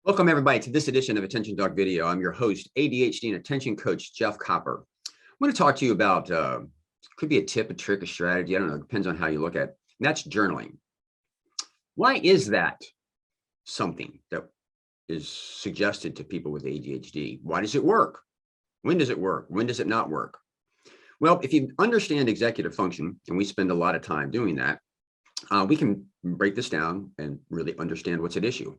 Welcome everybody to this edition of Attention Dog Video. I'm your host, ADHD and attention coach, Jeff Copper. I want to talk to you about, could be a tip, a trick, a strategy. I don't know, it depends on how you look at it. And that's journaling. Why is that something that is suggested to people with ADHD? Why does it work? When does it work? When does it not work? Well, if you understand executive function, and we spend a lot of time doing that, we can break this down and really understand what's at issue.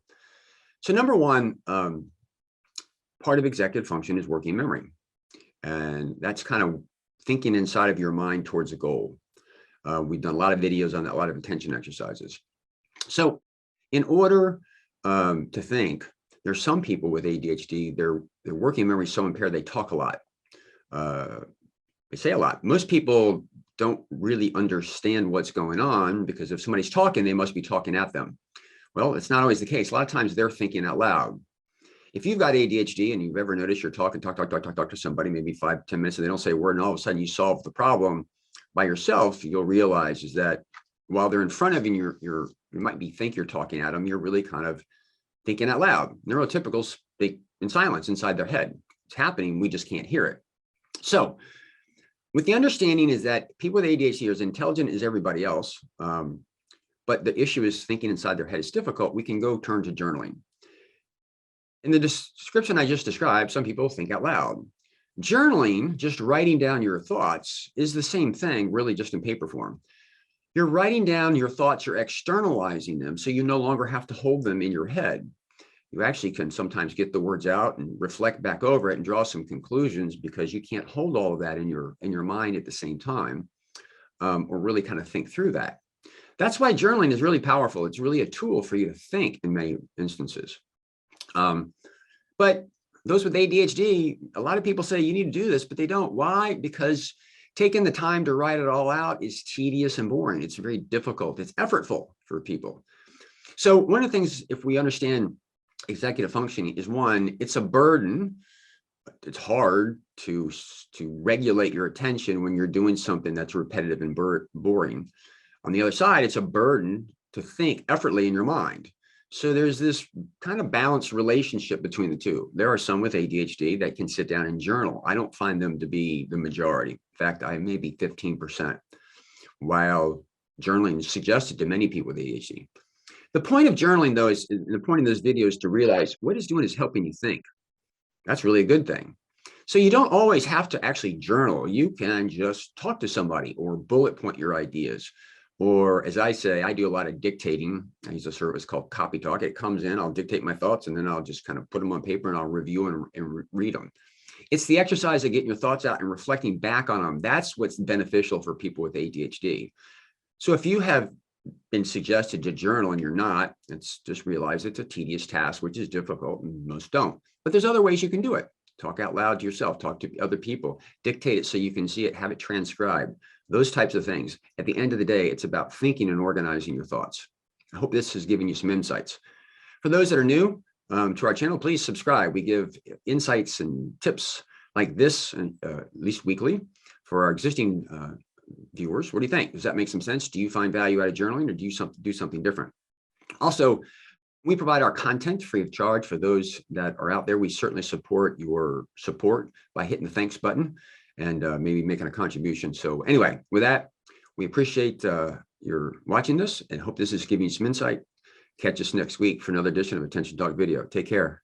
So number one, part of executive function is working memory. And that's kind of thinking inside of your mind towards a goal. We've done a lot of videos on that, a lot of attention exercises. So in order to think, there's some people with ADHD, their working memory is so impaired, they talk a lot. They say a lot. Most people don't really understand what's going on because if somebody's talking, they must be talking at them. Well, it's not always the case. A lot of times they're thinking out loud. If you've got ADHD and you've ever noticed you're talking, talk to somebody, maybe 5-10 minutes, and they don't say a word, and all of a sudden you solve the problem by yourself, you'll realize is that while they're in front of you, you might think you're talking at them, you're really kind of thinking out loud. Neurotypicals speak in silence inside their head. It's happening, we just can't hear it. So with the understanding is that people with ADHD are as intelligent as everybody else, but the issue is thinking inside their head is difficult, we can go turn to journaling. In the description I just described, some people think out loud. Journaling, just writing down your thoughts, is the same thing, really just in paper form. You're writing down your thoughts, you're externalizing them, so you no longer have to hold them in your head. You actually can sometimes get the words out and reflect back over it and draw some conclusions because you can't hold all of that in your mind at the same time, or really kind of think through that. That's why journaling is really powerful. It's really a tool for you to think in many instances. But those with ADHD, a lot of people say you need to do this, but they don't. Why? Because taking the time to write it all out is tedious and boring. It's very difficult. It's effortful for people. So one of the things, if we understand executive functioning, is one, it's a burden. It's hard to regulate your attention when you're doing something that's repetitive and boring. On the other side, it's a burden to think effortlessly in your mind. So there's this kind of balanced relationship between the two. There are some with ADHD that can sit down and journal. I don't find them to be the majority. In fact, I may be 15%, while journaling is suggested to many people with ADHD. The point of journaling, though, is the point of this video is to realize what it's doing is helping you think. That's really a good thing. So you don't always have to actually journal. You can just talk to somebody or bullet point your ideas. Or as I say, I do a lot of dictating. I use a service called Copy Talk. It comes in, I'll dictate my thoughts, and then I'll just kind of put them on paper and I'll review and read them. It's the exercise of getting your thoughts out and reflecting back on them. That's what's beneficial for people with ADHD. So if you have been suggested to journal and you're not, it's just realize it's a tedious task, which is difficult, and most don't. But there's other ways you can do it. Talk out loud to yourself, talk to other people, dictate it so you can see it, have it transcribed. Those types of things. At the end of the day, it's about thinking and organizing your thoughts. I hope this has given you some insights. For those that are new to our channel, please subscribe. We give insights and tips like this, at least weekly, for our existing viewers. What do you think? Does that make some sense? Do you find value out of journaling, or do you do something different? Also, we provide our content free of charge for those that are out there. We certainly support your support by hitting the thanks button and maybe making a contribution. So anyway, with that, we appreciate your watching this and hope this is giving you some insight. Catch us next week for another edition of Attention Dog Video. Take care.